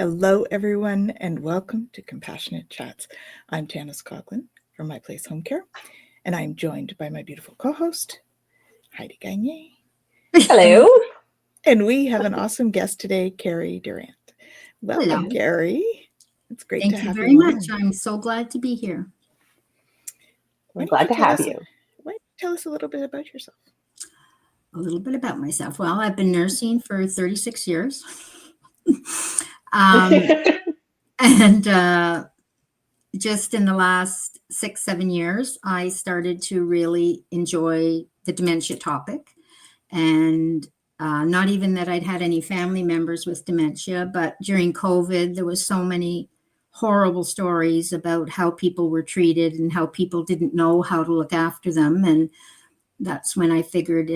Hello, everyone, and welcome to Compassionate Chats. I'm Tanys Coughlan from My Place Home Care, and I'm joined by my beautiful co-host, Heidi Gagne. Hello. And we have an awesome guest today, Kerry Durant. Welcome, Hello. Kerry. It's great to have you. Thank you very much. I'm so glad to be here. We're glad to have you. Why don't you tell us a little bit about yourself? A little bit about myself. Well, I've been nursing for 36 years. And just in the last 6-7 years, I started to really enjoy the dementia topic. And not even that I'd had any family members with dementia, but during COVID, there was so many horrible stories about how people were treated and how people didn't know how to look after them. And that's when I figured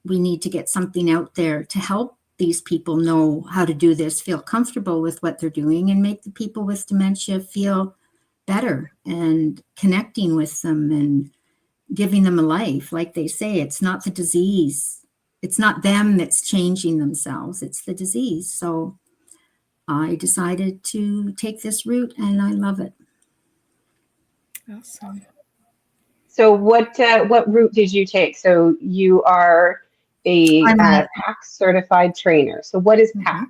we need to get something out there to help these people know how to do this, feel comfortable with what they're doing, and make the people with dementia feel better and connecting with them and giving them a life. Like they say, it's not the disease. It's not them that's changing themselves. It's the disease. So I decided to take this route, and I love it. Awesome. So what route did you take? So you are a PAC certified trainer. So what is PAC?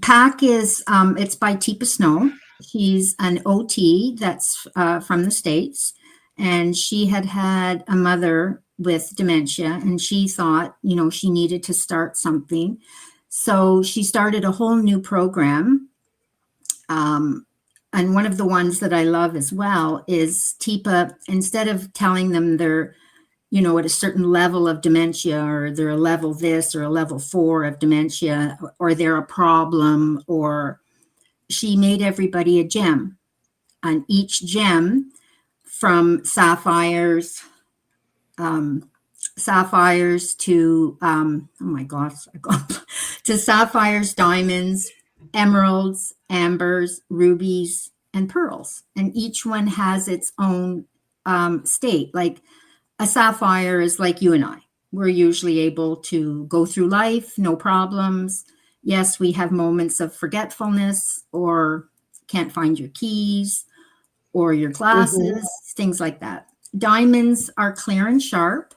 PAC is, it's by Teepa Snow. She's an OT that's from the States, and she had a mother with dementia, and she thought, she needed to start something. So she started a whole new program. And one of the ones that I love as well is Teepa, instead of telling them they're, at a certain level of dementia, or they're a level this or a level 4 of dementia, or they're a problem, or she made everybody a gem. And each gem, from sapphires to to sapphires, diamonds, emeralds, ambers, rubies, and pearls. And each one has its own state. Like a sapphire is like you and I. We're usually able to go through life, no problems. Yes, we have moments of forgetfulness, or can't find your keys or your glasses, things like that. Diamonds are clear and sharp.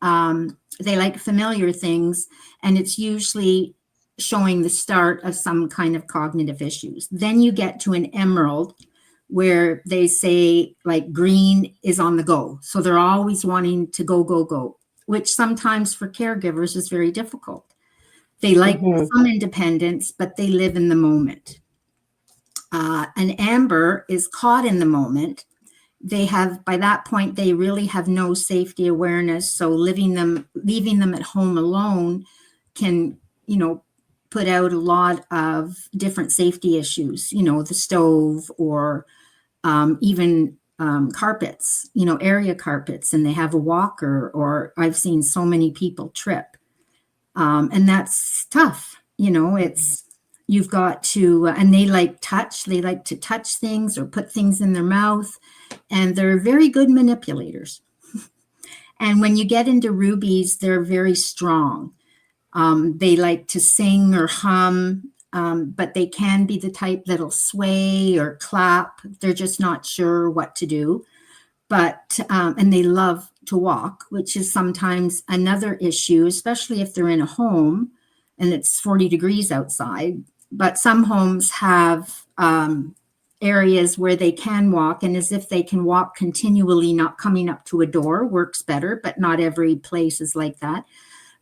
They like familiar things, and it's usually showing the start of some kind of cognitive issues. Then you get to an emerald, where they say like green is on the go. So they're always wanting to go, which sometimes for caregivers is very difficult. They like some independence, but they live in the moment. An amber is caught in the moment. By that point, they really have no safety awareness. So leaving them at home alone can, put out a lot of different safety issues, the stove, or even carpets, area carpets, and they have a walker, or I've seen so many people trip. And that's tough. You've got to, and they like to touch things or put things in their mouth, and they're very good manipulators. And when you get into rubies, they're very strong. They like to sing or hum, but they can be the type that'll sway or clap. They're just not sure what to do. But, and they love to walk, which is sometimes another issue, especially if they're in a home and it's 40 degrees outside. But some homes have areas where they can walk, and as if they can walk continually, not coming up to a door, works better, but not every place is like that.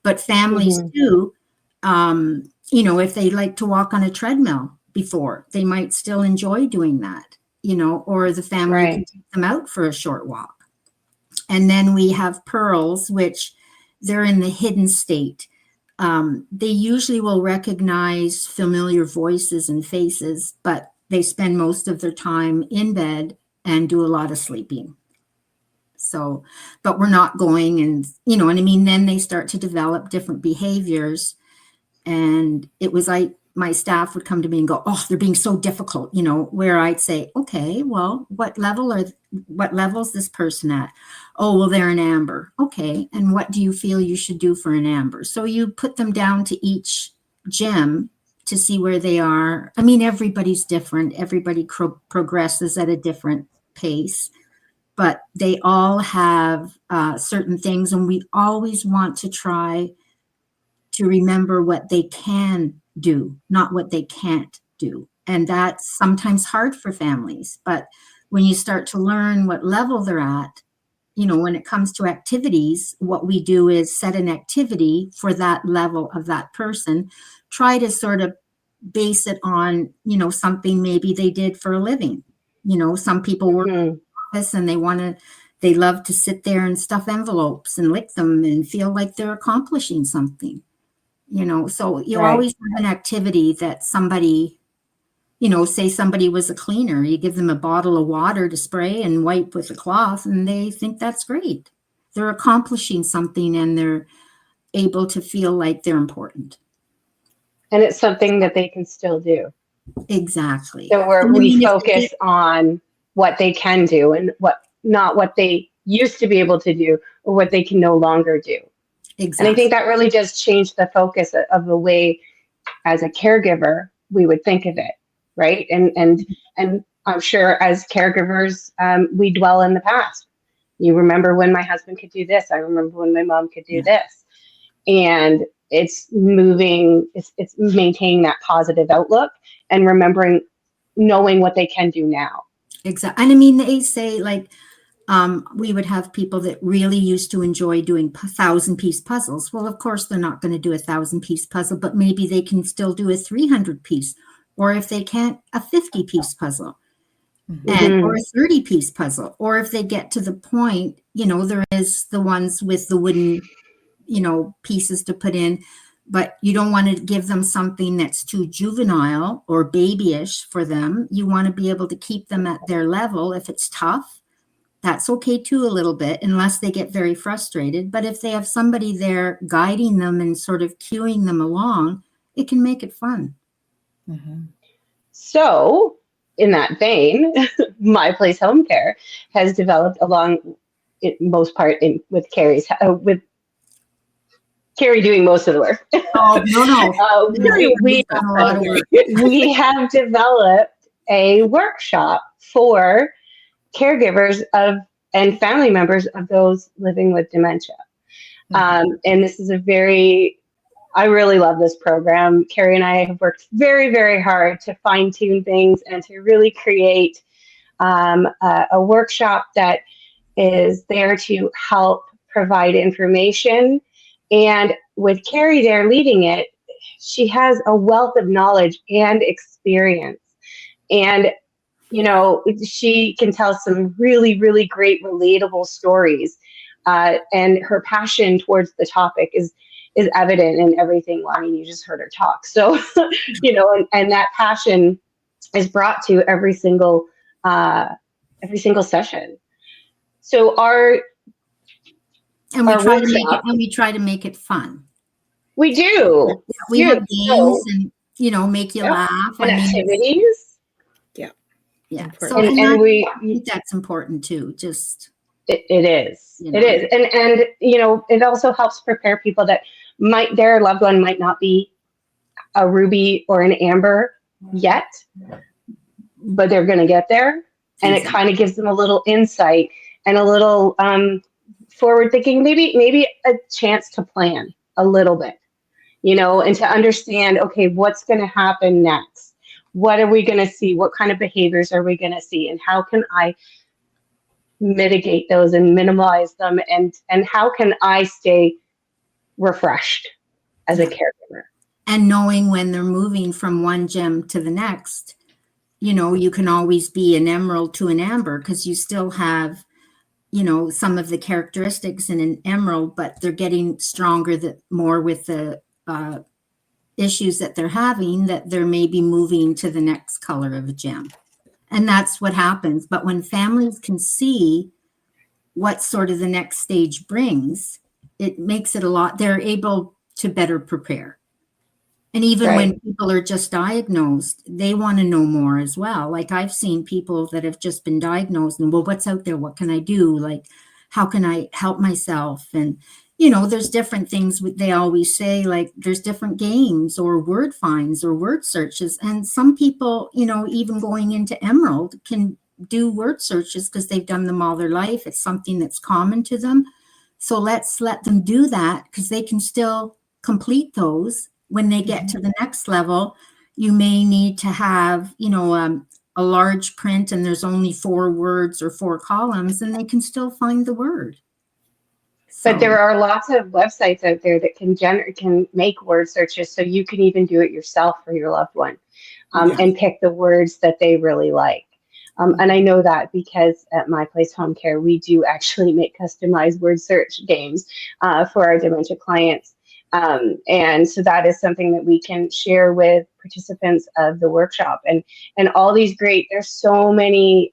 But families do, if they like to walk on a treadmill before, they might still enjoy doing that, or the family can take them out for a short walk. And then we have pearls, which they're in the hidden state. They usually will recognize familiar voices and faces, but they spend most of their time in bed and do a lot of sleeping. So, but we're not going, and then they start to develop different behaviors. And it was my staff would come to me and go, "Oh, they're being so difficult," where I'd say, "Okay, well, what level's this person at?" "Oh, well, they're an amber." "Okay, and what do you feel you should do for an amber?" So you put them down to each gem to see where they are. I mean, everybody's different. Everybody progresses at a different pace, but they all have certain things, and we always want to try to remember what they can do, not what they can't do. And that's sometimes hard for families. But when you start to learn what level they're at, when it comes to activities, what we do is set an activity for that level of that person, try to sort of base it on, something maybe they did for a living. Some people work in the office and they love to sit there and stuff envelopes and lick them and feel like they're accomplishing something. So you always have an activity that somebody, say somebody was a cleaner, you give them a bottle of water to spray and wipe with a cloth, and they think that's great. They're accomplishing something and they're able to feel like they're important. And it's something that they can still do. Exactly. So we focus on what they can do and not what they used to be able to do or what they can no longer do. Exactly. And I think that really does change the focus of the way, as a caregiver, we would think of it, right? And I'm sure as caregivers, we dwell in the past. You remember when my husband could do this. I remember when my mom could do this. And it's it's maintaining that positive outlook and knowing what they can do now. Exactly. And I mean, they say like, we would have people that really used to enjoy doing 1,000-piece puzzles. Well, of course, they're not going to do a 1,000-piece puzzle, but maybe they can still do a 300-piece, or if they can't, a 50-piece puzzle, or a 30-piece puzzle. Or if they get to the point, there is the ones with the wooden, pieces to put in, but you don't want to give them something that's too juvenile or babyish for them. You want to be able to keep them at their level. If it's tough, that's okay too, a little bit, unless they get very frustrated. But if they have somebody there guiding them and sort of cueing them along, it can make it fun. Mm-hmm. So in that vein, My Place Home Care has developed with Kerry doing most of the work. Oh, no. We have developed a workshop for caregivers and family members of those living with dementia. And this is I really love this program. Kerry and I have worked very, very hard to fine tune things and to really create a workshop that is there to help provide information. And with Kerry there leading it, she has a wealth of knowledge and experience. And she can tell some really, really great, relatable stories. And her passion towards the topic is evident in everything. Well, I mean, you just heard her talk. So, and that passion is brought to every single session. So we try to make it fun. We do. We have games and, make you laugh. And activities. Yeah. So, I think that's important too. Just it is. It is. And it also helps prepare people that their loved one might not be a ruby or an amber yet, but they're going to get there. And it kind of gives them a little insight and a little forward thinking, maybe a chance to plan a little bit, and to understand, okay, what's going to happen next? What are we going to see? What kind of behaviors are we going to see? And how can I mitigate those and minimize them? And how can I stay refreshed as a caregiver? And knowing when they're moving from one gem to the next, you can always be an emerald to an amber because you still have, some of the characteristics in an emerald, but they're getting stronger more with the issues that they're having, that they're maybe moving to the next color of a gem. And that's what happens. But when families can what sort of the next stage brings, it makes it they're able to better prepare. And even when people are just diagnosed, they want to know more as well. Like I've seen people that have just been diagnosed and, well, what's out there? What can I do? Like, how can I help myself? And, there's different things they always say, like there's different games or word finds or word searches. And some people, even going into Emerald can do word searches because they've done them all their life. It's something that's common to them. So let's let them do that, because they can still complete those. When they get to the next level, you may need to have, a large print and there's only 4 words or 4 columns, and they can still find the word. But there are lots of websites out there that can make word searches, so you can even do it yourself for your loved one, and pick the words that they really like. And I know that because at My Place Home Care, we do actually make customized word search games for our dementia clients. And so that is something that we can share with participants of the workshop, and all these there's so many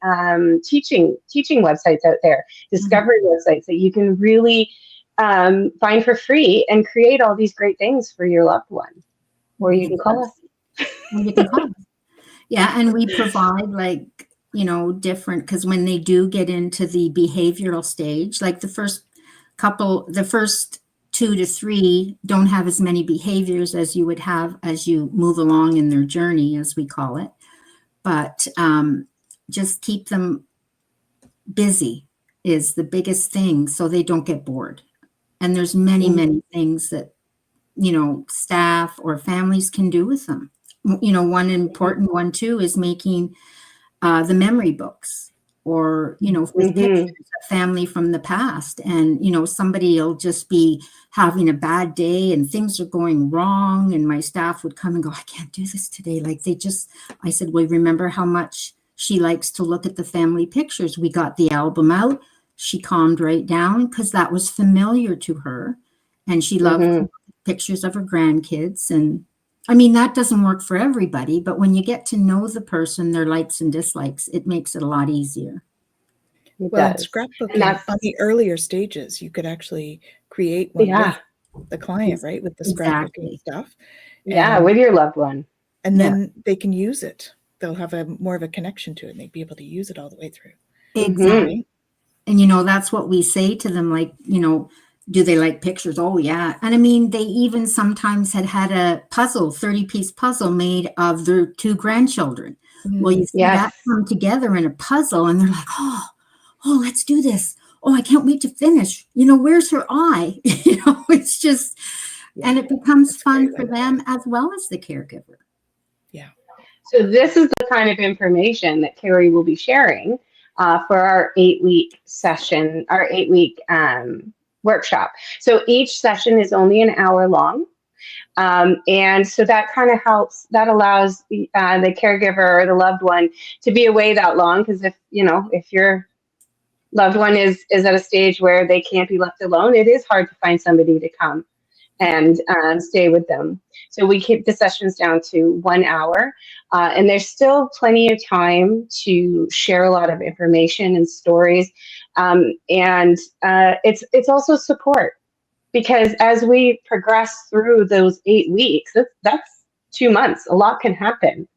teaching websites out there, discovery websites that you can really find for free and create all these great things for your loved one. Or you can call us. Yeah, and we provide different, because when they do get into the behavioral stage, like the first 2 to 3 don't have as many behaviors as you would have as you move along in their journey, as we call it. But just keep them busy is the biggest thing, so they don't get bored. And there's many things that, staff or families can do with them. One important one too is making the memory books, or, with pictures of family from the past. And, somebody will just be having a bad day and things are going wrong. And my staff would come and go, I can't do this today. I said, well, remember how much she likes to look at the family pictures. We got the album out. She calmed right down because that was familiar to her. And she loved pictures of her grandkids. And I mean, that doesn't work for everybody, but when you get to know the person, their likes and dislikes, it makes it a lot easier. Well, scrapbooking on the earlier stages, you could actually create one with the client, right? With the scrapbooking stuff. With your loved one. And then they can use it. They'll have more of a connection to it, and they'd be able to use it all the way through. Exactly. And, that's what we say to them, do they like pictures? Oh, yeah. And I mean, they even sometimes had a puzzle, 30-piece puzzle made of their 2 grandchildren. Well, you see that come together in a puzzle, and they're like, oh, let's do this. Oh, I can't wait to finish. Where's her eye? It's just, and it becomes fun for them as well as the caregiver. Yeah. So this is the kind of information that Kerry will be sharing for our 8-week session, our 8-week workshop. So each session is only an hour long. And so that kind of helps, that allows the caregiver or the loved one to be away that long. Because if your loved one is at a stage where they can't be left alone, it is hard to find somebody to come and stay with them. So we keep the sessions down to 1 hour, and there's still plenty of time to share a lot of information and stories. And it's also support, because as we progress through those 8 weeks, that's 2 months. A lot can happen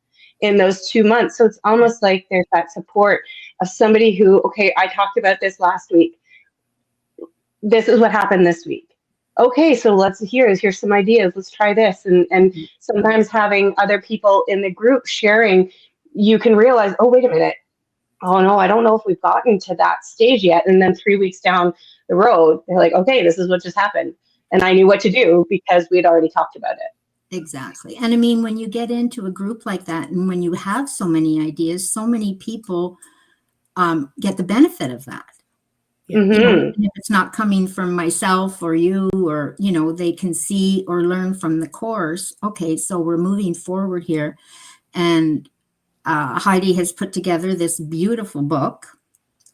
in those 2 months. So it's almost like there's that support of somebody who, okay, I talked about this last week. This is what happened this week. Okay, so here's some ideas. Let's try this. And sometimes having other people in the group sharing, you can realize, oh, wait a minute. Oh, no, I don't know if we've gotten to that stage yet. And then 3 weeks down the road, they're like, okay, this is what just happened. And I knew what to do because we'd already talked about it. Exactly. And I mean, when you get into a group like that, and when you have so many ideas, so many people get the benefit of that. Mm-hmm. If it's not coming from myself or you, or, they can see or learn from the course. Okay, so we're moving forward here. And Heidi has put together this beautiful book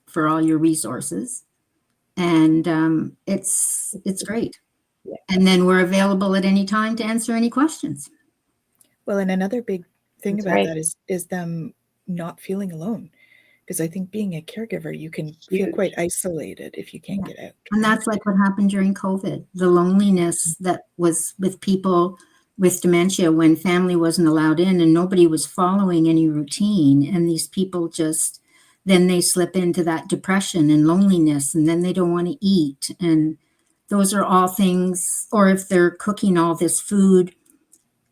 for all your resources. And it's great. Yeah. And then we're available at any time to answer any questions. Well, and another big thing about that is them not feeling alone. Because I think being a caregiver, you can feel quite isolated if you can't get out. And that's like what happened during COVID. The loneliness that was with people with dementia when family wasn't allowed in and nobody was following any routine. And these people then they slip into that depression and loneliness, and then they don't want to eat. And those are all things, or if they're cooking all this food,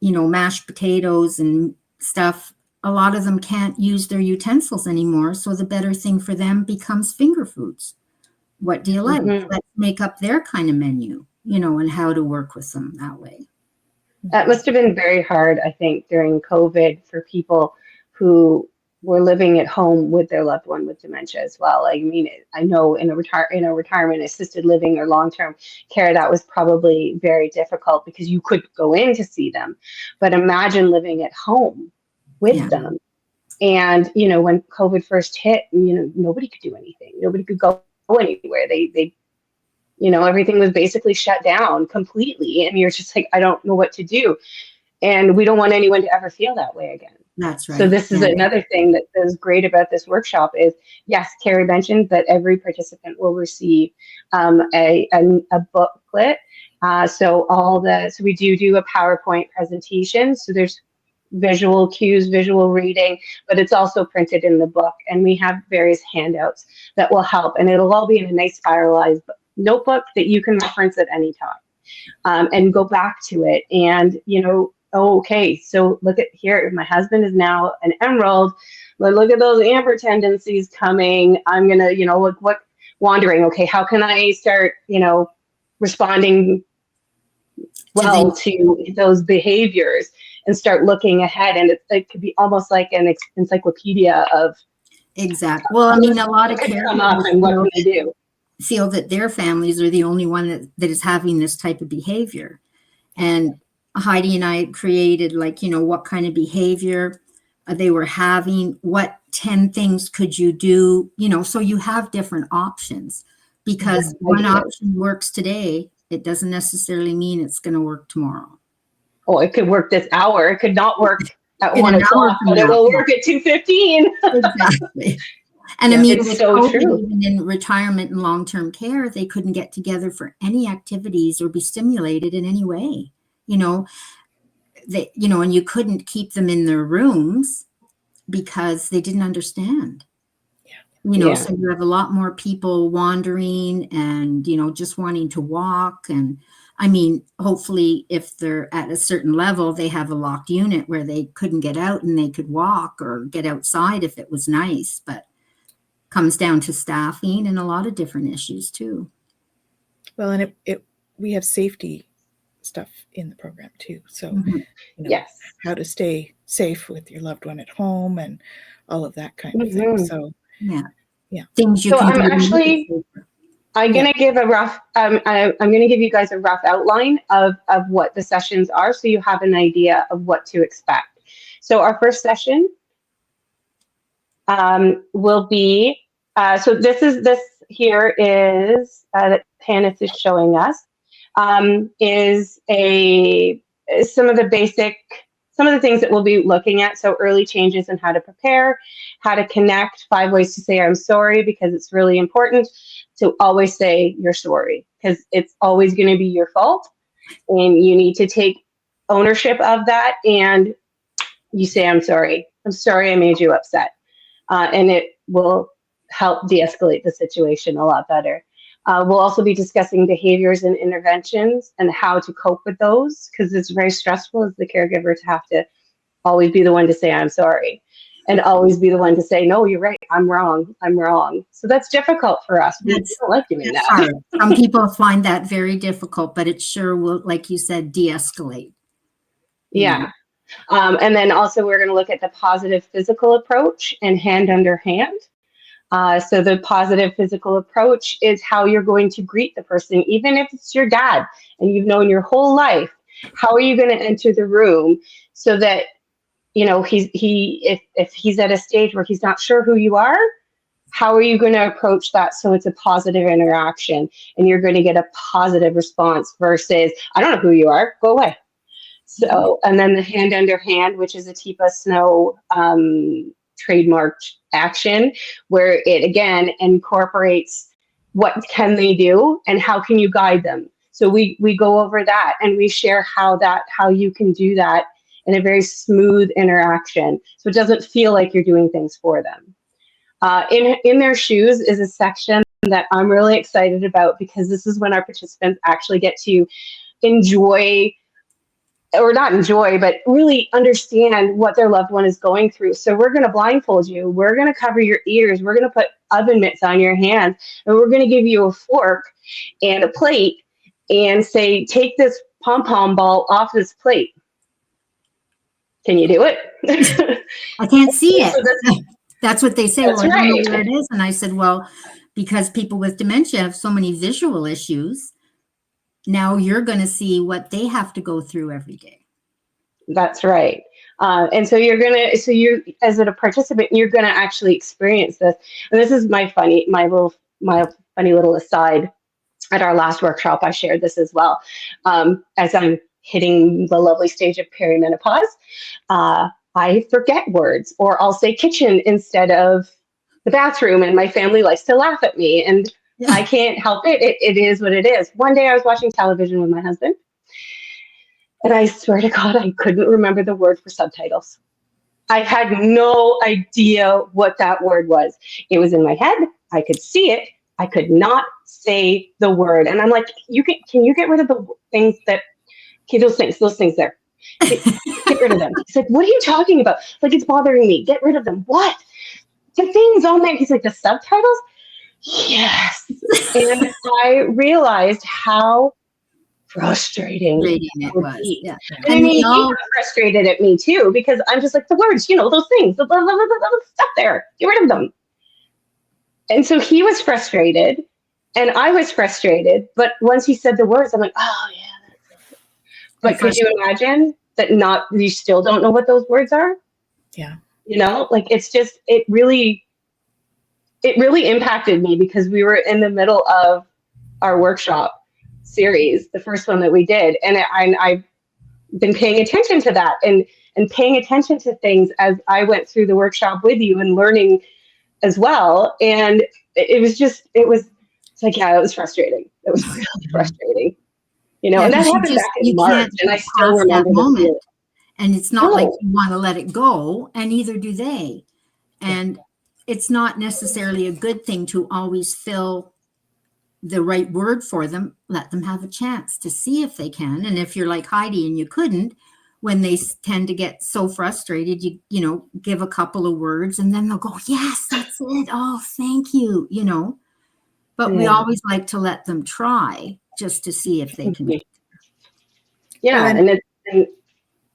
mashed potatoes and stuff, a lot of them can't use their utensils anymore. So the better thing for them becomes finger foods. What do you like? Let's make up their kind of menu, and how to work with them that way. That must have been very hard, I think, during COVID for people who were living at home with their loved one with dementia as well. I mean, I know in a retirement assisted living or long-term care, that was probably very difficult because you could go in to see them. But imagine living at home with them. And, when COVID first hit, nobody could do anything. Nobody could go anywhere. They everything was basically shut down completely. And you're just like, I don't know what to do. And we don't want anyone to ever feel that way again. That's right. So this is another thing that is great about this workshop is, yes, Kerry mentioned that every participant will receive a booklet. So we do a PowerPoint presentation. So there's visual cues, visual reading, but it's also printed in the book. And we have various handouts that will help. And it'll all be in a nice spiralized notebook that you can reference at any time and go back to it. And, okay, so look at here, my husband is now an emerald, but look at those amber tendencies coming. I'm going to, what wandering. Okay, how can I start, responding well to those behaviors and start looking ahead? And it could be almost like an encyclopedia of. Exactly. Well, I mean, a lot of caregivers feel that their families are the only one that is having this type of behavior. And Heidi and I created what kind of behavior they were having, what 10 things could you do, so you have different options, because one option works today, it doesn't necessarily mean it's going to work tomorrow. Oh, it could work this hour. It could not work at 1 o'clock, but it will work at 2:15. Exactly. And I mean, it's so true. Even in retirement and long-term care, they couldn't get together for any activities or be stimulated in any way. And you couldn't keep them in their rooms because they didn't understand. So you have a lot more people wandering and, just wanting to walk. And I mean, hopefully if they're at a certain level, they have a locked unit where they couldn't get out and they could walk or get outside if it was nice, but comes down to staffing and a lot of different issues too. Well, and we have safety stuff in the program too. So, yes, how to stay safe with your loved one at home and all of that kind of thing. So, things you can do. I'm going to give a rough. I'm going to give you guys a rough outline of what the sessions are, so you have an idea of what to expect. So our first session will be. So this here is that Tanys is showing us is some of the things that we'll be looking at. So early changes and how to prepare, how to connect, 5 ways to say I'm sorry, because it's really important to always say you're sorry, because it's always going to be your fault, and you need to take ownership of that. And you say, I'm sorry I made you upset, and it will help de-escalate the situation a lot better. We'll also be discussing behaviors and interventions and how to cope with those, because it's very stressful as the caregiver to have to always be the one to say I'm sorry and always be the one to say, no, you're right, I'm wrong. So that's difficult for us. We don't like doing that. Hard. Some people find that very difficult, but it sure will, like you said, de-escalate. Yeah. And then also we're going to look at the positive physical approach and hand under hand. So the positive physical approach is how you're going to greet the person, even if it's your dad and you've known your whole life. How are you going to enter the room so that, if he's at a stage where he's not sure who you are, how are you going to approach that so it's a positive interaction and you're going to get a positive response versus, I don't know who you are, go away. So, and then the hand under hand, which is a Tipa Snow trademarked action, where it again incorporates what can they do and how can you guide them. So we go over that and we share how you can do that in a very smooth interaction, so it doesn't feel like you're doing things for them. In their shoes is a section that I'm really excited about, because this is when our participants actually get to enjoy, or not enjoy, but really understand what their loved one is going through. So we're going to blindfold you. We're going to cover your ears. We're going to put oven mitts on your hands, and we're going to give you a fork and a plate and say, take this pom-pom ball off this plate. Can you do it? I can't see it. So That's what they say. That's Well, I don't right. know where it is. And I said, well, because people with dementia have so many visual issues, now you're going to see what they have to go through every day. That's right. And so you're as a participant, you're going to actually experience this. And this is my funny little aside. At our last workshop, I shared this as well. As I'm hitting the lovely stage of perimenopause, I forget words, or I'll say kitchen instead of the bathroom, and my family likes to laugh at me, and I can't help it. It is what it is. One day I was watching television with my husband, and I swear to God, I couldn't remember the word for subtitles. I had no idea what that word was. It was in my head. I could see it. I could not say the word. And I'm like, can you get rid of the things that, okay, those things there. Get rid of them. He's like, what are you talking about? Like, it's bothering me. Get rid of them. What? The things on there. He's like, the subtitles? Yes. And I realized how frustrating it was. Yeah. And I mean, he got frustrated at me too, because I'm just like, the words, those things, the stuff there, get rid of them. And so he was frustrated, and I was frustrated. But once he said the words, I'm like, oh yeah, that's it. But could you imagine that you still don't know what those words are? Yeah. Like, it's just, it really impacted me, because we were in the middle of our workshop series, the first one that we did. And I've been paying attention to that and paying attention to things as I went through the workshop with you and learning as well. And it was frustrating. It was really frustrating, and that happened back in March, and I still remember that moment. And it's not like you want to let it go, and neither do they. And it's not necessarily a good thing to always fill the right word for them. Let them have a chance to see if they can. And if you're like Heidi and you couldn't, when they tend to get so frustrated, you give a couple of words, and then they'll go, yes, that's it. Oh, thank you, But we always like to let them try, just to see if they can. Yeah.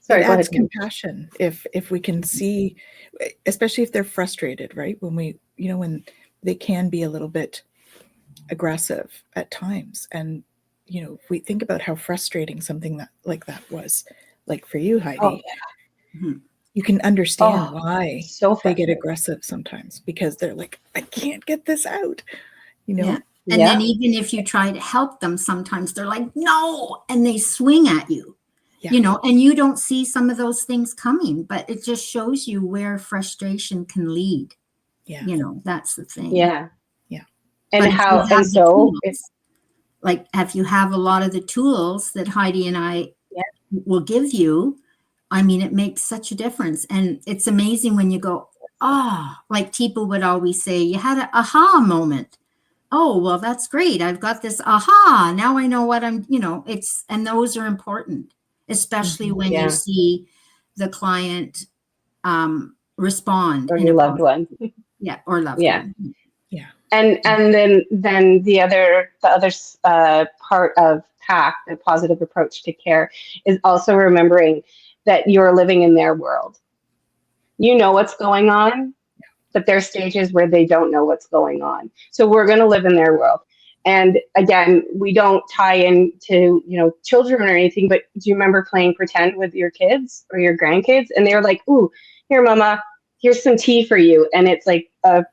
It adds compassion if we can see, especially if they're frustrated, right? When when they can be a little bit aggressive at times. And, if we think about how frustrating something like that was, like for you, Heidi, you can understand why they get aggressive sometimes, because they're like, I can't get this out, Yeah. And then even if you try to help them, sometimes they're like, no, and they swing at you, and you don't see some of those things coming, but it just shows you where frustration can lead. Yeah. That's the thing. Yeah. Yeah. And if you have a lot of the tools that Heidi and I will give you, I mean, it makes such a difference. And it's amazing when you go, like Teepa would always say, you had an aha moment. Oh, well, that's great. I've got this aha. Now I know what I'm, and those are important, especially when you see the client respond. Or your loved one. Yeah. Or loved one. Yeah. And then the other part of PAC, the positive approach to care, is also remembering that you're living in their world. You know what's going on, but there are stages where they don't know what's going on. So we're going to live in their world. And again, we don't tie into, children or anything, but do you remember playing pretend with your kids or your grandkids? And they were like, ooh, here, mama, here's some tea for you. And it's like a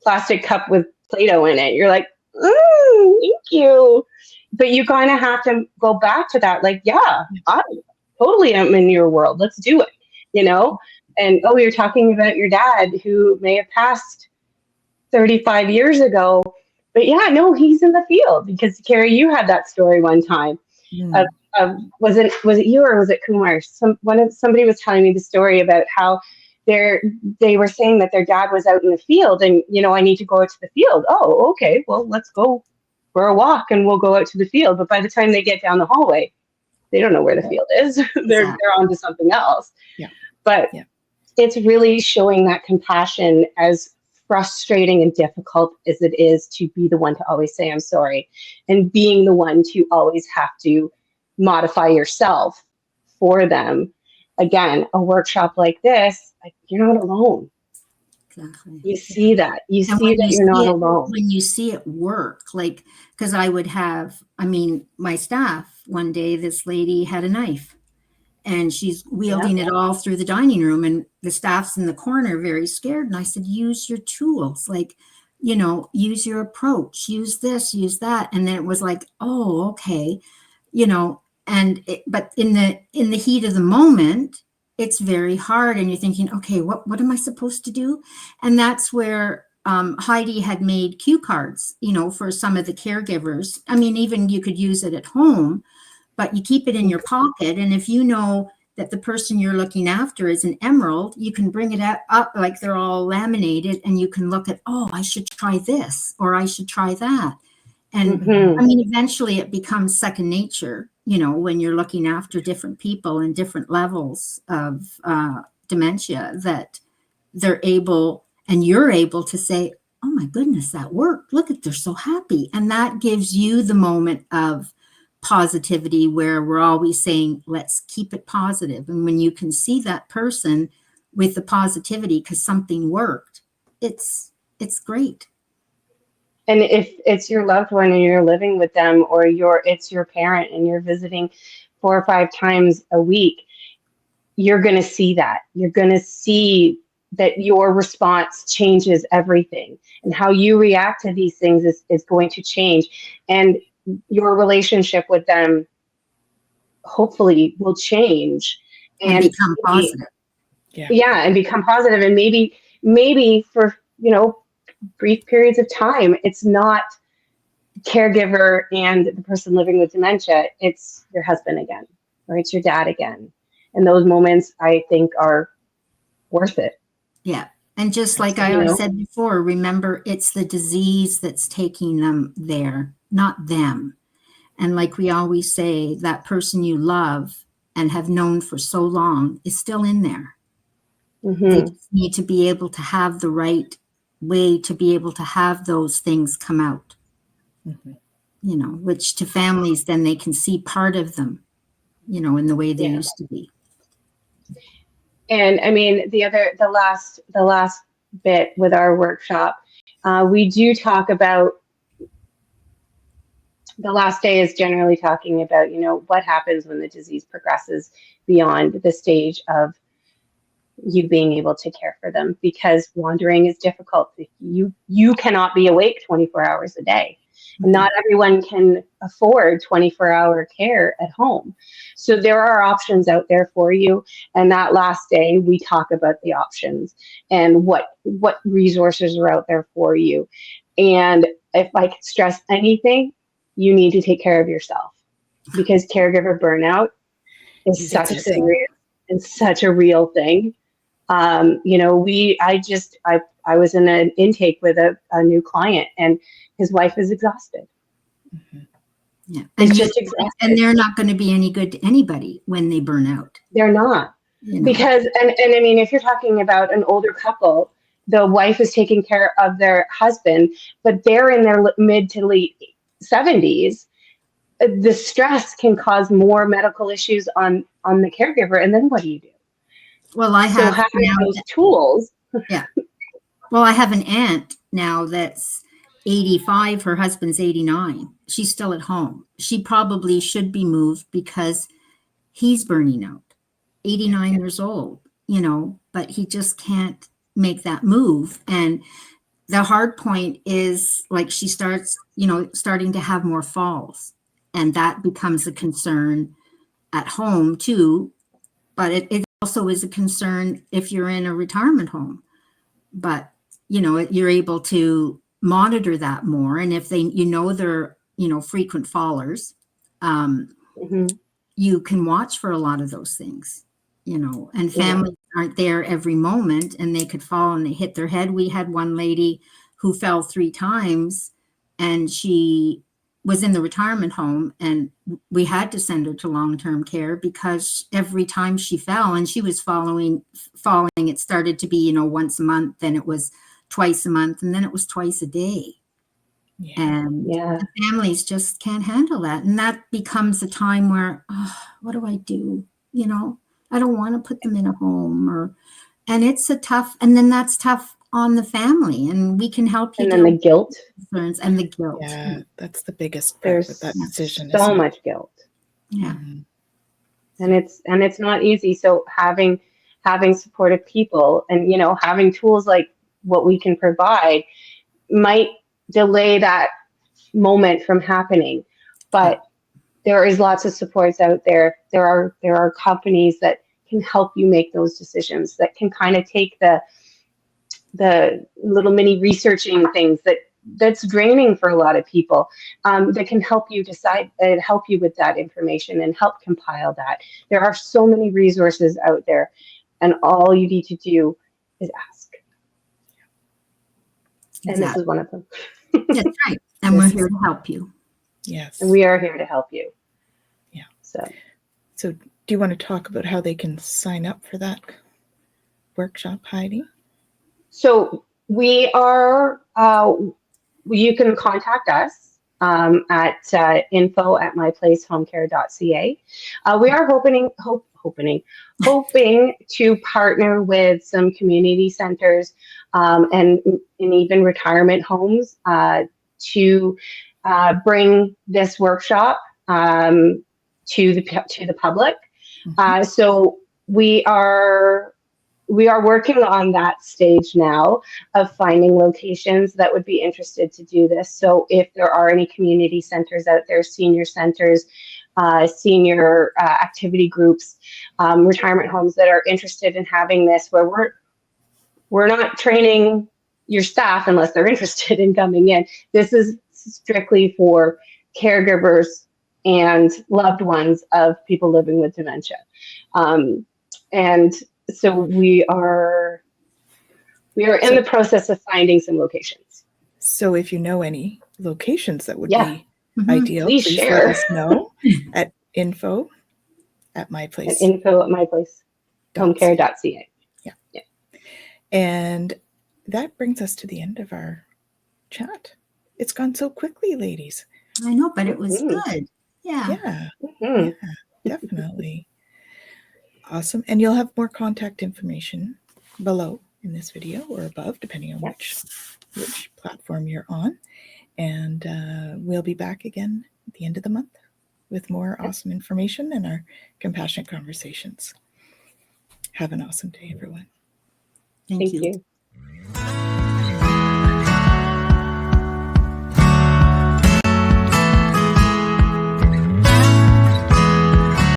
plastic cup with Play-Doh in it. You're like, thank you. But you kind of have to go back to that. Like, yeah, I totally am in your world. Let's do it, And, you're talking about your dad who may have passed 35 years ago. But yeah, no, he's in the field, because Kerry, you had that story one time. Was it you or was it Kumar? Somebody was telling me the story about how they were saying that their dad was out in the field, and I need to go out to the field. Oh, okay, well, let's go for a walk and we'll go out to the field. But by the time they get down the hallway, they don't know where the field is. They're on to something else. Yeah. But it's really showing that compassion, as frustrating and difficult as it is to be the one to always say I'm sorry, and being the one to always have to modify yourself for them. Again, a workshop like this, you're not alone. Exactly. You see that. You see that you're not alone. When you see it work, like, because my staff, one day, this lady had a knife and she's wielding it all through the dining room, and the staff's in the corner very scared. And I said, use your tools, like, use your approach, use this, use that. And then it was like, oh, okay, but in the heat of the moment, it's very hard. And you're thinking, okay, what am I supposed to do? And that's where Heidi had made cue cards, for some of the caregivers. I mean, even you could use it at home, but you keep it in your pocket. And if you know that the person you're looking after is an emerald, you can bring it up like they're all laminated, and you can look at, oh, I should try this, or I should try that. And eventually it becomes second nature, when you're looking after different people and different levels of dementia, that they're able, and you're able to say, oh my goodness, that worked. Look at, they're so happy. And that gives you the moment of positivity, where we're always saying, let's keep it positive. And when you can see that person with the positivity because something worked, it's great. And if it's your loved one and you're living with them, or it's your parent and you're visiting 4 or 5 times a week, you're going to see that. You're going to see that your response changes everything, and how you react to these things is going to change. And your relationship with them hopefully will change and become positive. Yeah, and become positive. And maybe for, brief periods of time, it's not caregiver and the person living with dementia, it's your husband again, or it's your dad again. And those moments, I think, are worth it. Yeah. And just like I said before, remember, it's the disease that's taking them there, not them. And like we always say, that person you love and have known for so long is still in there. They just need to be able to have the right way to be able to have those things come out, which to families, then they can see part of them, in the way they used to be. And I mean, the last bit with our workshop, we do talk about, the last day is generally talking about, what happens when the disease progresses beyond the stage of you being able to care for them, because wandering is difficult. You cannot be awake 24 hours a day. Not everyone can afford 24-hour care at home. So there are options out there for you. And that last day, we talk about the options and what resources are out there for you. And if I could stress anything, you need to take care of yourself, because caregiver burnout is such a serious and such a real thing. I was in an intake with a new client, and his wife is exhausted. Yeah. It's just exhausted. And they're not going to be any good to anybody when they burn out. They're not. Because, and I mean, if you're talking about an older couple, the wife is taking care of their husband, but they're in their mid to late 70s. The stress can cause more medical issues on the caregiver. And then what do you do? Well, having those tools. Yeah. Well, I have an aunt now that's 85. Her husband's 89. She's still at home. She probably should be moved because he's burning out. 89 years old, but he just can't make that move. And the hard point is, like, she starts, starting to have more falls, and that becomes a concern at home too. But it also is a concern if you're in a retirement home. But, you're able to monitor that more. And if they, they're, frequent fallers, you can watch for a lot of those things, and families aren't there every moment, and they could fall and they hit their head. We had one lady who fell 3 times, and she was in the retirement home, and we had to send her to long-term care because every time she fell, and she was falling, it started to be, once a month, then it was twice a month, and then it was twice a day. Yeah. And the families just can't handle that. And that becomes a time where, what do I do? I don't want to put them in a home, and it's and then that's tough on the family, and we can help you. And then the guilt. And the guilt. Yeah, that's the biggest part There's with that decision. So much guilt. Yeah. Mm-hmm. And it's not easy. So having supportive people and, having tools like what we can provide might delay that moment from happening. But there is lots of supports out there. There are companies that can help you make those decisions, that can kind of take the little mini researching things that's draining for a lot of people, that can help you decide and help you with that information and help compile that. There are so many resources out there, and all you need to do is ask. Exactly. And this is one of them. That's right. And we're here to help you. Yes. And we are here to help you. Yeah. So do you want to talk about how they can sign up for that workshop, Heidi? So we are, you can contact us at info@myplacehomecare.ca. We are hoping to partner with some community centers and even retirement homes to bring this workshop to the public. So we are working on that stage now of finding locations that would be interested to do this. So if there are any community centers out there, senior centers, senior activity groups, retirement homes that are interested in having this, where we're not training your staff unless they're interested in coming in. This is strictly for caregivers and loved ones of people living with dementia. And so we are in the process of finding some locations. So if you know any locations that would be ideal, please share. Let us know at info@myplace. info@myplacehomecare.ca. Yeah. And that brings us to the end of our chat. It's gone so quickly, ladies. I know, but it was good. Yeah. Yeah, definitely. Awesome. And you'll have more contact information below in this video or above, depending on which platform you're on. And we'll be back again at the end of the month with more awesome information and our compassionate conversations. Have an awesome day, everyone. Thank you. You.